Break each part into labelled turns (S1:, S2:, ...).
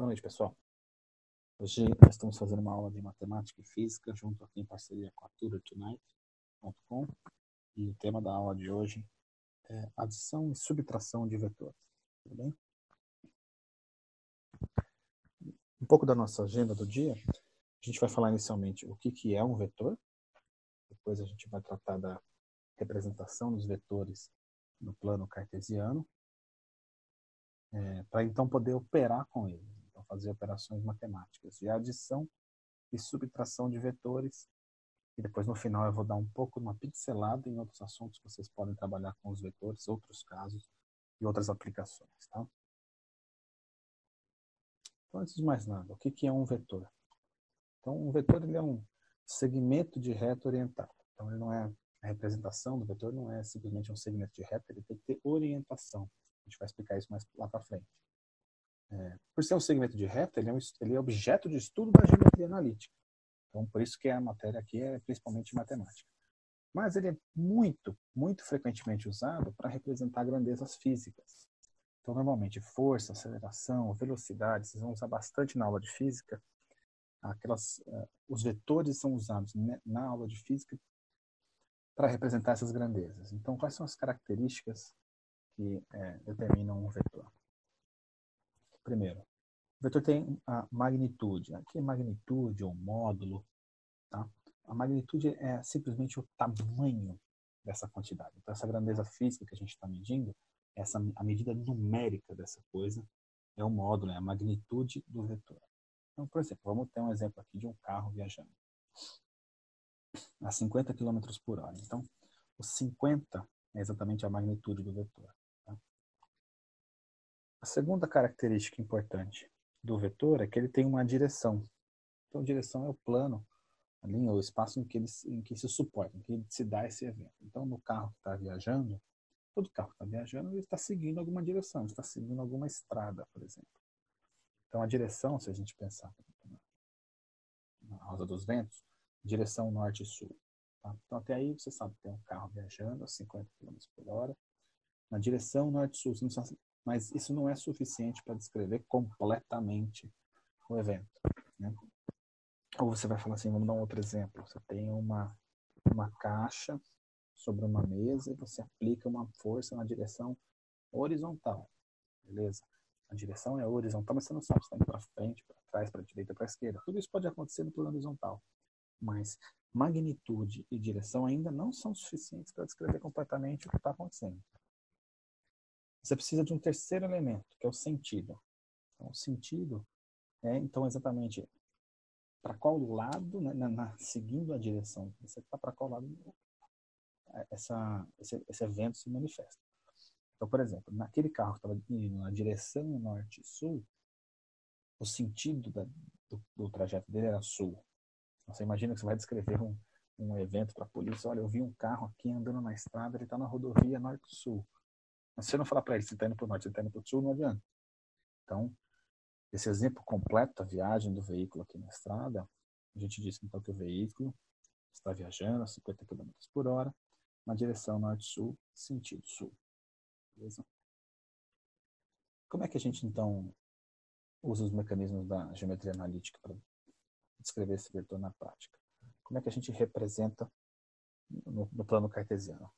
S1: Boa noite, pessoal. Hoje nós estamos fazendo uma aula de matemática e física, junto aqui em parceria com a tutortonight.com, e o tema da aula de hoje é adição e subtração de vetores. Tudo bem? Um pouco da nossa agenda do dia, a gente vai falar inicialmente o que é um vetor, depois a gente vai tratar da representação dos vetores no plano cartesiano, para então poder operar com eles, então fazer operações matemáticas de adição e subtração de vetores. E depois, no final, eu vou dar um pouco uma pincelada em outros assuntos que vocês podem trabalhar com os vetores, outros casos e outras aplicações, tá? Então, antes de mais nada, o que é um vetor? Então, um vetor ele é um segmento de reta orientado. Então, ele não é a representação do vetor, não é simplesmente um segmento de reta, ele tem que ter orientação. A gente vai explicar isso mais lá para frente. Por ser um segmento de reta, ele é objeto de estudo da geometria analítica. Então, por isso que a matéria aqui é principalmente matemática. Mas ele é muito, muito frequentemente usado para representar grandezas físicas. Então, normalmente, força, aceleração, velocidade, vocês vão usar bastante na aula de física. Os vetores são usados na aula de física para representar essas grandezas. Então, quais são as características que determinam um vetor? Primeiro, o vetor tem a magnitude. Aqui é magnitude ou módulo, tá? A magnitude é simplesmente o tamanho dessa quantidade. Então, essa grandeza física que a gente está medindo, a medida numérica dessa coisa, é o módulo, é a magnitude do vetor. Então, por exemplo, vamos ter um exemplo aqui de um carro viajando a 50 km por hora. Então, o 50 é exatamente a magnitude do vetor. Tá? A segunda característica importante do vetor é que ele tem uma direção. Então, a direção é o plano, a linha, o espaço em que se suporta, em que se dá esse evento. Então, no carro que está viajando, todo carro que está viajando, ele está seguindo alguma direção, está seguindo alguma estrada, por exemplo. Então, a direção, se a gente pensar na roda dos ventos, direção norte e sul. Tá? Então, até aí você sabe que tem um carro viajando a 50 km por hora, na direção norte-sul, mas isso não é suficiente para descrever completamente o evento. Né? Ou você vai falar assim, vamos dar um outro exemplo. Você tem uma caixa sobre uma mesa e você aplica uma força na direção horizontal. Beleza? A direção é horizontal, mas você não sabe se está indo para frente, para trás, para a direita, para a esquerda. Tudo isso pode acontecer no plano horizontal. Mas magnitude e direção ainda não são suficientes para descrever completamente o que está acontecendo. Você precisa de um terceiro elemento, que é o sentido. Então, o sentido é, então, exatamente para qual lado, né, seguindo a direção, você está para qual lado esse evento se manifesta. Então, por exemplo, naquele carro que estava indo na direção norte-sul, o sentido do trajeto dele era sul. Então, você imagina que você vai descrever um evento para a polícia, olha, eu vi um carro aqui andando na estrada, ele está na rodovia norte-sul. Mas se você não falar para ele se está indo para o norte, se está indo para o sul, não adianta. Então, esse exemplo completo da viagem do veículo aqui na estrada, a gente disse então que o veículo está viajando a 50 km por hora na direção norte-sul, sentido sul. Beleza? Como é que a gente então usa os mecanismos da geometria analítica para descrever esse vetor na prática? Como é que a gente representa no plano cartesiano?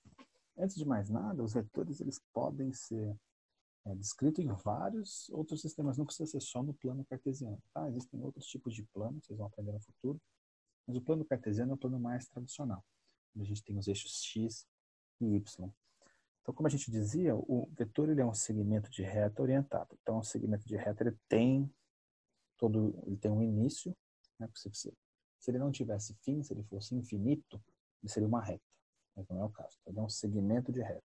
S1: Antes de mais nada, os vetores eles podem ser descritos em vários outros sistemas, não precisa ser só no plano cartesiano. Tá? Existem outros tipos de plano, vocês vão aprender no futuro, mas o plano cartesiano é o plano mais tradicional, onde a gente tem os eixos x e y. Então, como a gente dizia, o vetor ele é um segmento de reta orientado. Então, o segmento de reta ele tem um início, né? Se ele não tivesse fim, se ele fosse infinito, ele seria uma reta, mas não é o caso. Ele é um segmento de reta.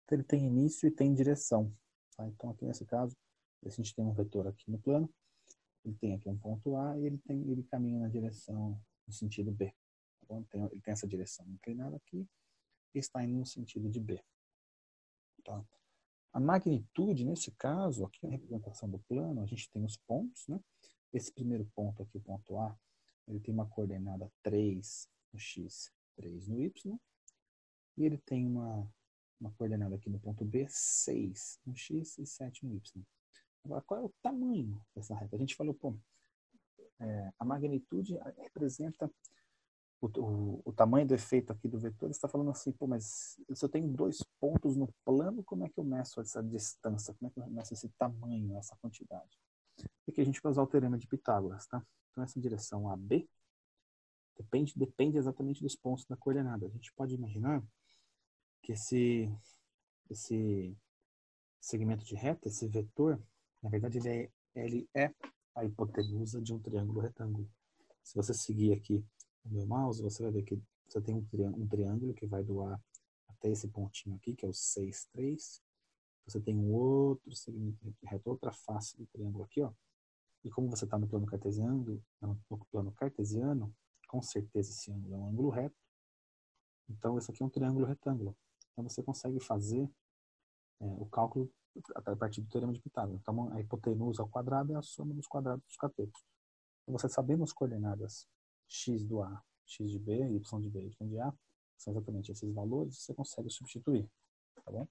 S1: Então, ele tem início e tem direção. Tá? Então, aqui nesse caso, a gente tem um vetor aqui no plano, ele tem aqui um ponto A e ele caminha na direção, no sentido B. Então, ele tem essa direção inclinada aqui e está indo no sentido de B. Tá? A magnitude, nesse caso, aqui na representação do plano, a gente tem os pontos, né? Esse primeiro ponto aqui, o ponto A, ele tem uma coordenada 3 no x, 3 no y, e ele tem uma coordenada aqui no ponto B, 6 no x e 7 no y. Agora, qual é o tamanho dessa reta? A gente falou, pô, a magnitude representa o tamanho do efeito aqui do vetor. Você está falando assim, pô, mas se eu tenho 2 pontos no plano, como é que eu meço essa distância? Como é que eu meço esse tamanho, essa quantidade? E aqui a gente vai usar o teorema de Pitágoras, tá? Então, essa direção AB depende exatamente dos pontos da coordenada. A gente pode imaginar que esse segmento de reta, esse vetor, na verdade, ele é a hipotenusa de um triângulo retângulo. Se você seguir aqui o meu mouse, você vai ver que você tem um triângulo que vai do A até esse pontinho aqui, que é o 6, 3. Você tem um outro segmento de reta, outra face do triângulo aqui, ó. E como você está no plano cartesiano, com certeza esse ângulo é um ângulo reto. Então, esse aqui é um triângulo retângulo. Então, você consegue fazer o cálculo a partir do teorema de Pitágoras. Então, a hipotenusa ao quadrado é a soma dos quadrados dos catetos. Então, você sabendo as coordenadas x do A, x de B, y de B, y de A, são exatamente esses valores, você consegue substituir. Tá bom?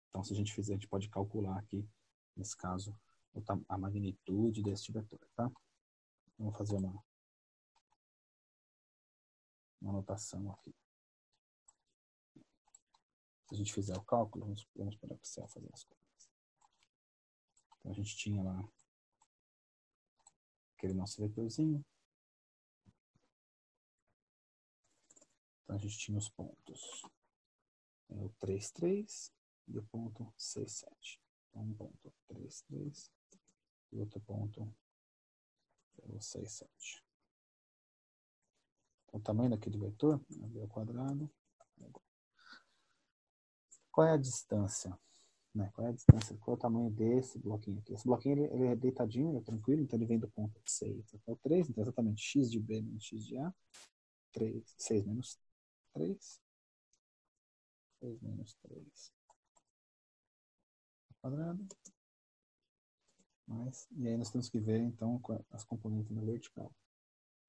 S1: Então, se a gente fizer, a gente pode calcular aqui, nesse caso, a magnitude deste vetor, tá? Vamos fazer uma anotação aqui. Se a gente fizer o cálculo, vamos para o Excel fazer as coisas. Então, a gente tinha lá aquele nosso vetorzinho. Então, a gente tinha os pontos. O 3, 3 e o ponto 6, 7. Então, um ponto 3, 3 e outro ponto é o 6, 7. O tamanho daquele vetor, AB ao quadrado. Qual é a distância? Né? Qual é a distância? Qual é o tamanho desse bloquinho aqui? Esse bloquinho ele é deitadinho, ele é tranquilo, então ele vem do ponto 6 até o 3, então exatamente x de B menos x de A, 3, 6 menos 3, 6 menos 3 ao quadrado, mais, e aí nós temos que ver então as componentes na vertical.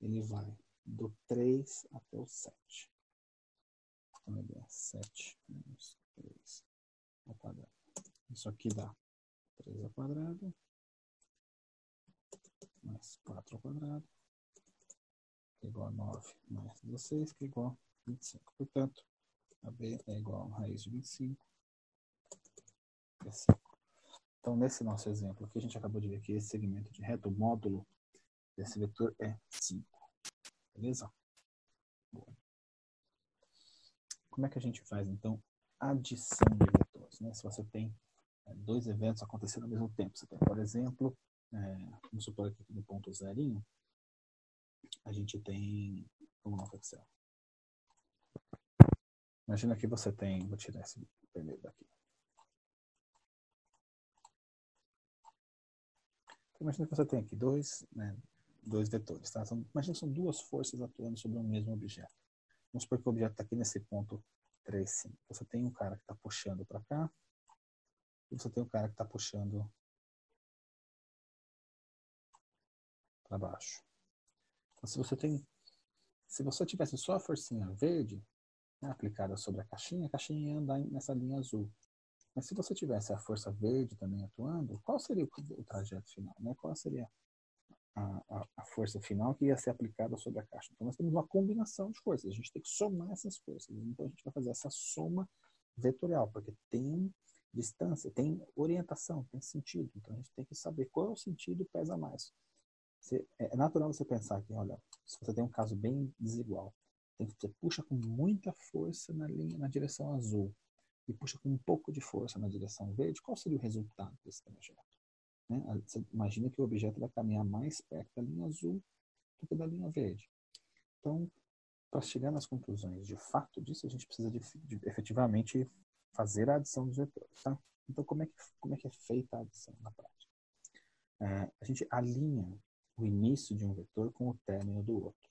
S1: Ele vai do 3 até o 7. Então ele é 7 menos 3 ao quadrado. Isso aqui dá 3 ao quadrado, mais 4 ao quadrado, que é igual a 9 mais 16, que é igual a 25. Portanto, a B é igual a raiz de 25, que é 5. Então, nesse nosso exemplo aqui, a gente acabou de ver que esse segmento de reta, o módulo desse vetor é 5. Beleza? Boa. Como é que a gente faz, então, adição de vetores? Né? Se você tem 2 eventos acontecendo ao mesmo tempo. Você tem, por exemplo, vamos supor aqui no ponto zerinho, a gente tem, vamos lá para o Excel. Imagina que você tem, vou tirar esse primeiro daqui. Imagina que você tem aqui dois vetores. Tá? Imagina que são 2 forças atuando sobre um mesmo objeto. Vamos supor que o objeto está aqui nesse ponto 3, 5. Você tem um cara que está puxando para cá e você tem um cara que está puxando para baixo. Então, se você tivesse só a forcinha verde, né, aplicada sobre a caixinha ia andar nessa linha azul. Mas se você tivesse a força verde também atuando, qual seria o trajeto final? Né? Qual seria a força final que ia ser aplicada sobre a caixa? Então nós temos uma combinação de forças, a gente tem que somar essas forças. Então a gente vai fazer essa soma vetorial, porque tem distância, tem orientação, tem sentido. Então a gente tem que saber qual é o sentido pesa mais. É natural você pensar que, olha, se você tem um caso bem desigual, você puxa com muita força na direção azul e puxa com um pouco de força na direção verde, qual seria o resultado desse trajeto? Né? Você imagina que o objeto vai caminhar mais perto da linha azul do que da linha verde. Então, para chegar nas conclusões de fato disso, a gente precisa de efetivamente fazer a adição dos vetores. Tá? Então, como é que é feita a adição na prática? A gente alinha o início de um vetor com o término do outro.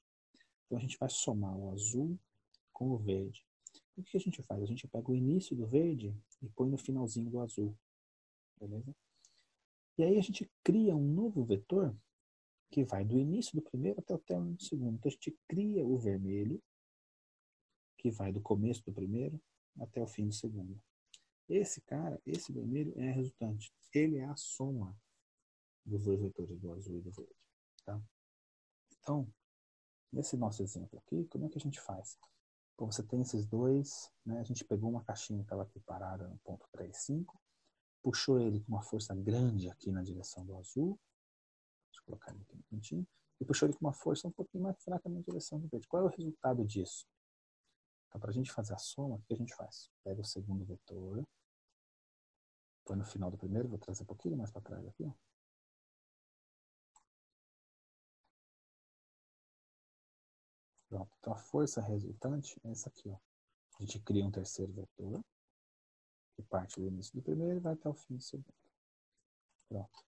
S1: Então, a gente vai somar o azul com o verde. O que a gente faz? A gente pega o início do verde e põe no finalzinho do azul. Beleza? E aí a gente cria um novo vetor que vai do início do primeiro até o término do segundo. Então a gente cria o vermelho, que vai do começo do primeiro até o fim do segundo. Esse cara, esse vermelho, é a resultante. Ele é a soma dos dois vetores, do azul e do verde. Tá? Então, nesse nosso exemplo aqui, como é que a gente faz? Então, você tem esses dois, né? A gente pegou uma caixinha que estava aqui parada no ponto 3, 5, puxou ele com uma força grande aqui na direção do azul, deixa eu colocar ele aqui no cantinho, e puxou ele com uma força um pouquinho mais fraca na direção do verde. Qual é o resultado disso? Então, para a gente fazer a soma, o que a gente faz? Pega o segundo vetor, põe no final do primeiro, vou trazer um pouquinho mais para trás aqui, ó. Pronto. Então, a força resultante é essa aqui, ó. A gente cria um terceiro vetor, que parte do início do primeiro e vai até o fim do segundo. Pronto.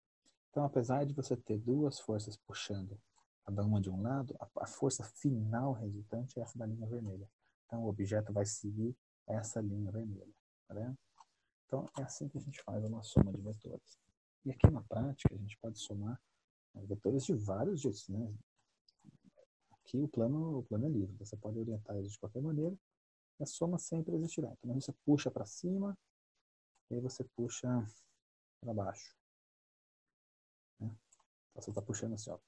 S1: Então, apesar de você ter duas forças puxando cada uma de um lado, a força final resultante é essa da linha vermelha. Então, o objeto vai seguir essa linha vermelha. Tá vendo? Então, é assim que a gente faz uma soma de vetores. E aqui na prática, a gente pode somar vetores de vários jeitos, né? Aqui o plano é livre, você pode orientar eles de qualquer maneira, a soma sempre existirá. Então, você puxa para cima, e aí você puxa para baixo. Né? Então, você está puxando assim, ó,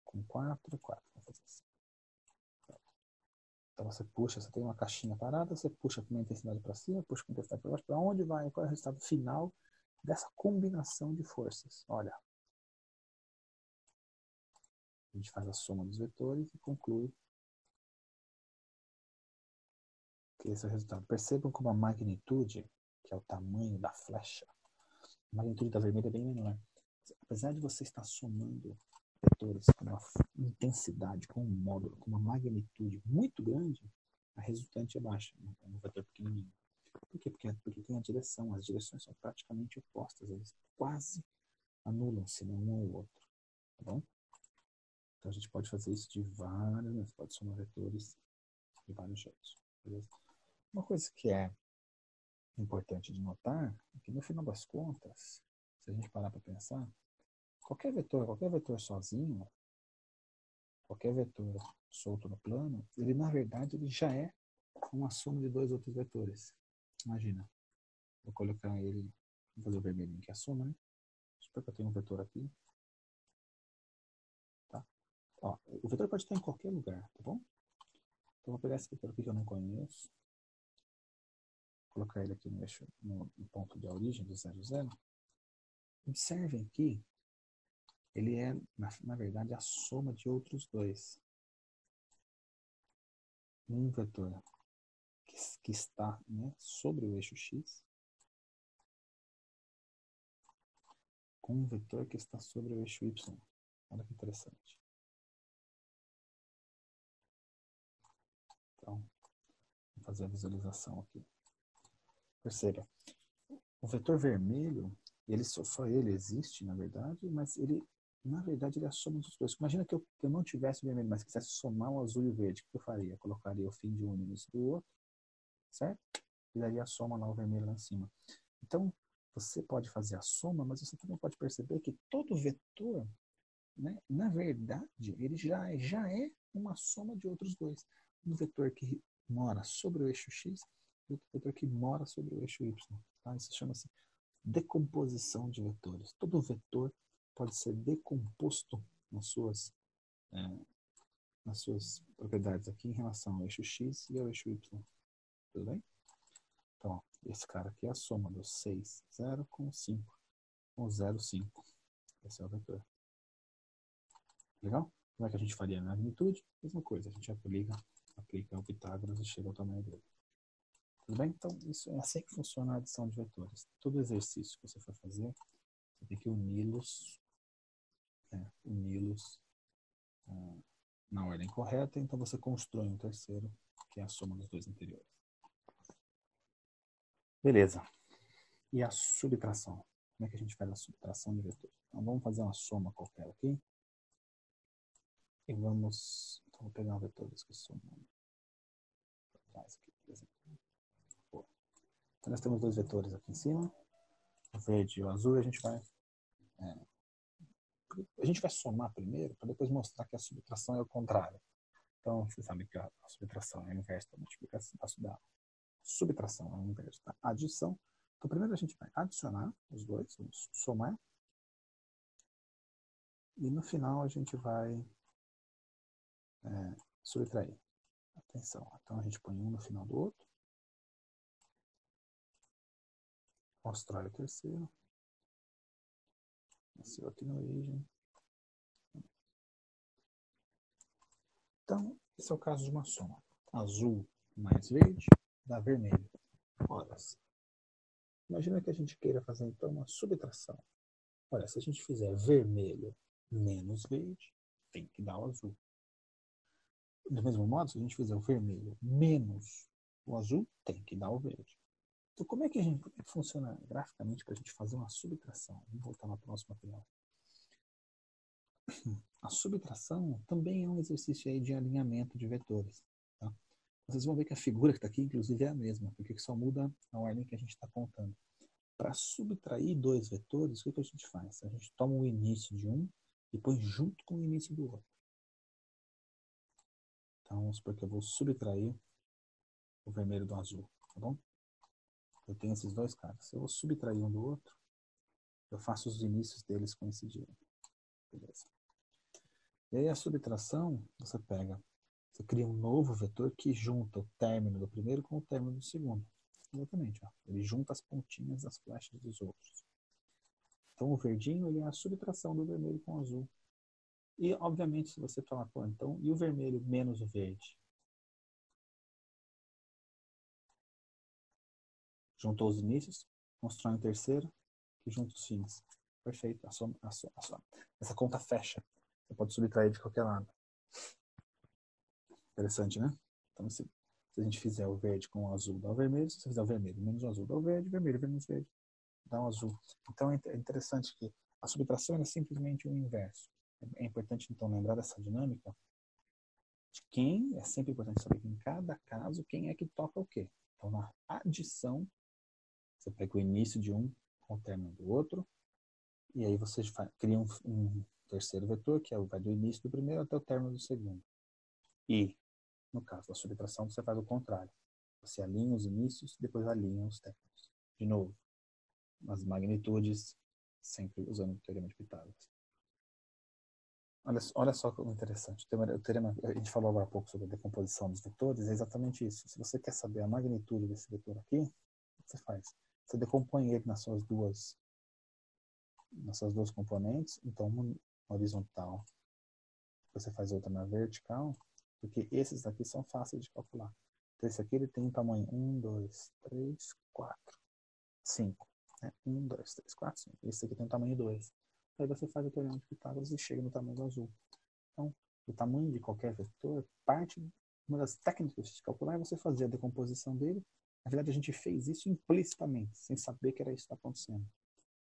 S1: com 4, 4. Vamos fazer assim. Então, você puxa, você tem uma caixinha parada, você puxa com uma intensidade para cima, puxa com intensidade para baixo. Para onde vai? Qual é o resultado final dessa combinação de forças? Olha, a gente faz a soma dos vetores e conclui que esse é o resultado. Percebam como a magnitude, que é o tamanho da flecha, a magnitude da vermelha é bem menor. Apesar de você estar somando vetores com uma intensidade, com um módulo, com uma magnitude muito grande, a resultante é baixa, é um vetor pequenininho. Por quê? Porque tem a direção, as direções são praticamente opostas, eles quase anulam-se, né, um ao outro. Tá bom? Então a gente pode fazer isso de várias, né? Você pode somar vetores de vários jeitos. Beleza? Uma coisa que é importante de notar é que no final das contas, se a gente parar para pensar, qualquer vetor sozinho, qualquer vetor solto no plano, ele na verdade ele já é uma soma de dois outros vetores. Imagina, vou colocar ele, vou fazer o vermelhinho que é a soma, né? Supor que eu tenho um vetor aqui, tá? Ó, o vetor pode estar em qualquer lugar, tá bom? Então vou pegar esse vetor aqui que eu não conheço, colocar ele aqui no eixo, no ponto de origem do 0, 0. Observem que ele é, na verdade, a soma de outros dois. Um vetor que está, né, sobre o eixo x com um vetor que está sobre o eixo y. Olha que interessante. Então, vou fazer a visualização aqui. Perceba, o vetor vermelho, ele só ele existe, na verdade, mas ele, na verdade, ele é a soma dos dois. Imagina que eu não tivesse o vermelho, mas quisesse somar o azul e o verde. O que eu faria? Eu colocaria o fim de um no início do outro, certo? E daria a soma lá, o vermelho lá em cima. Então, você pode fazer a soma, mas você também pode perceber que todo vetor, né, na verdade, ele já é uma soma de outros dois. Um vetor que mora sobre o eixo x e outro vetor que mora sobre o eixo y. Tá? Isso chama-se decomposição de vetores. Todo vetor pode ser decomposto é, nas suas propriedades aqui em relação ao eixo x e ao eixo y. Tudo bem? Então, ó, esse cara aqui é a soma do 6, 0 com 5, com 0, 5. Esse é o vetor. Legal? Como é que a gente faria na magnitude? Mesma coisa, a gente aplica o Pitágoras e chega ao tamanho dele. Tudo bem? Então, isso é assim que funciona a adição de vetores. Todo exercício que você for fazer, você tem que uni-los ah, na ordem correta, então você constrói um terceiro, que é a soma dos dois anteriores. Beleza. E a subtração? Como é que a gente faz a subtração de vetores? Então, vamos fazer uma soma qualquer aqui. E vamos... Então, vou pegar vetores que somam. Aqui, por exemplo. Então, nós temos dois vetores aqui em cima, o verde e o azul, e a gente vai somar primeiro, para depois mostrar que a subtração é o contrário. Então, você sabe que a subtração é o inverso da multiplicação, da subtração é o inverso da adição, Então, primeiro a gente vai adicionar os dois, vamos somar. E no final a gente vai subtrair. Atenção, então a gente põe um no final do outro. Constrói o terceiro. Esse outro na origem. Então, esse é o caso de uma soma. Azul mais verde dá vermelho. Ora, imagina que a gente queira fazer então uma subtração. Olha, se a gente fizer vermelho menos verde, tem que dar o azul. Do mesmo modo, se a gente fizer o vermelho menos o azul, tem que dar o verde. Então, como é que funciona graficamente para a gente fazer uma subtração? Vamos voltar na próxima tela. A subtração também é um exercício aí de alinhamento de vetores. Tá? Vocês vão ver que a figura que está aqui, inclusive, é a mesma, porque só muda a ordem que a gente está contando. Para subtrair dois vetores, o que a gente faz? A gente toma o início de um e põe junto com o início do outro. Então, vamos supor que eu vou subtrair o vermelho do azul, tá bom? Eu tenho esses dois caras. Se eu vou subtrair um do outro, eu faço os inícios deles coincidirem. Beleza. E aí a subtração, você cria um novo vetor que junta o término do primeiro com o término do segundo. Exatamente, ó. Ele junta as pontinhas das flechas dos outros. Então o verdinho ele é a subtração do vermelho com o azul. E, obviamente, se você falar, pô, então, e o vermelho menos o verde? Juntou os inícios, constrói um terceiro, que junta os fins. Perfeito. Essa conta fecha. Você pode subtrair de qualquer lado. Interessante, né? Então, se a gente fizer o verde com o azul, dá o vermelho. Se você fizer o vermelho menos o azul, dá o verde. Vermelho menos verde, dá o azul. Então, é interessante que a subtração é simplesmente o inverso. É importante, então, lembrar dessa dinâmica de quem, é sempre importante saber que em cada caso, quem é que toca o quê. Então, na adição, você pega o início de um com o término do outro, e aí você cria um terceiro vetor, que vai do início do primeiro até o término do segundo. E, no caso da subtração, você faz o contrário. Você alinha os inícios, depois alinha os términos. De novo, as magnitudes, sempre usando o teorema de Pitágoras. Olha só que interessante. O teorema, a gente falou agora há pouco sobre a decomposição dos vetores, é exatamente isso. Se você quer saber a magnitude desse vetor aqui, o que você faz? Você decompõe ele nas suas duas componentes, então uma horizontal, você faz outra na vertical, porque esses aqui são fáceis de calcular. Então esse aqui ele tem um tamanho 1, 2, 3, 4, 5. 1, 2, 3, 4, 5. Esse aqui tem um tamanho 2. Aí você faz o teorema de Pitágoras e chega no tamanho do azul. Então, o tamanho de qualquer vetor, uma das técnicas de calcular é você fazer a decomposição dele. Na verdade, a gente fez isso implicitamente, sem saber que era isso que está acontecendo.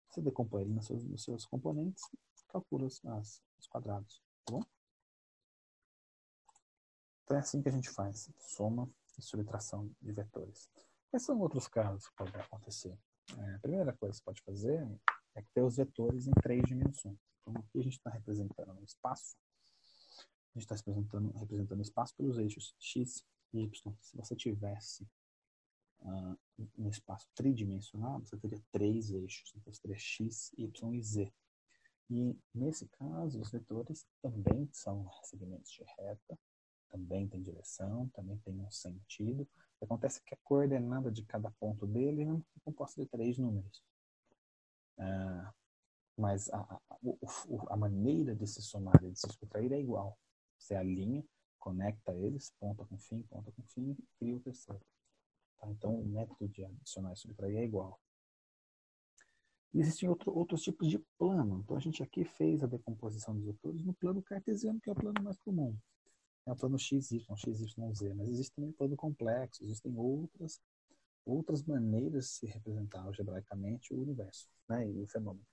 S1: Você decompõe ele nos seus componentes e calcula os quadrados, tá bom? Então é assim que a gente faz soma e subtração de vetores. Quais são outros casos que podem acontecer? A primeira coisa que você pode fazer é ter os vetores em 3 dimensões. Então aqui a gente está representando um espaço. A gente está representando o espaço pelos eixos x e y. Se você tivesse um espaço tridimensional, você teria 3 eixos. Então você teria x, y e z. E, nesse caso, os vetores também são segmentos de reta, também tem direção, também tem um sentido. O que acontece é que a coordenada de cada ponto dele é composta de 3 números. Mas a maneira de se somar e de se subtrair é igual. Você alinha, conecta eles, ponta com fim, e cria o terceiro. Tá? Então, o método de adicionar e subtrair é igual. E existem outros tipos de plano. Então, a gente aqui fez a decomposição dos vetores no plano cartesiano, que é o plano mais comum. É o plano XY, XYZ. Mas existe também plano complexo, existem outras maneiras de se representar algebraicamente o universo, né, e o fenômeno.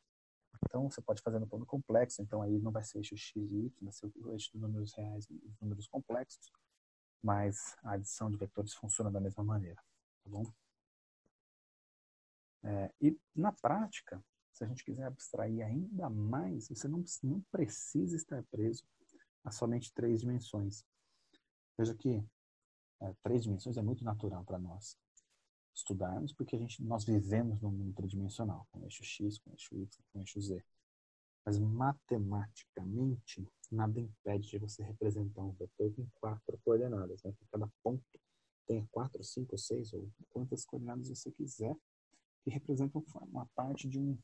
S1: Então, você pode fazer no plano complexo, então aí não vai ser eixo x e y, vai ser o eixo dos números reais e dos números complexos, mas a adição de vetores funciona da mesma maneira, tá bom? E na prática, se a gente quiser abstrair ainda mais, você não precisa estar preso a somente 3 dimensões. Veja que 3 dimensões é muito natural para nós. estudarmos, porque nós vivemos num mundo tridimensional, com eixo X, com eixo Y, com eixo Z. Mas matematicamente, nada impede de você representar um vetor com 4 coordenadas, né? Que cada ponto tenha 4, 5, 6 ou quantas coordenadas você quiser, que representam uma parte de um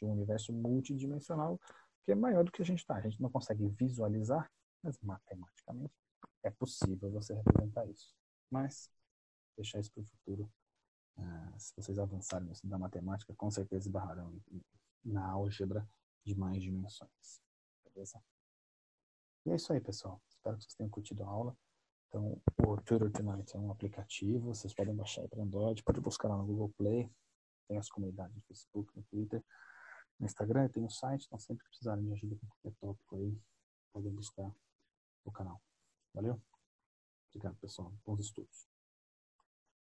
S1: universo multidimensional que é maior do que a gente está. A gente não consegue visualizar, mas matematicamente é possível você representar isso. Mas deixar isso para o futuro. Se vocês avançarem no da matemática, com certeza esbarrarão na álgebra de mais dimensões. Beleza? E é isso aí, pessoal. Espero que vocês tenham curtido a aula. Então, o Tutor Tonight é um aplicativo. Vocês podem baixar para Android, pode buscar lá no Google Play. Tem as comunidades no Facebook, no Twitter, no Instagram, tem o site. Então, sempre que precisarem de ajuda com qualquer tópico aí, podem buscar o canal. Valeu? Obrigado, pessoal. Bons estudos.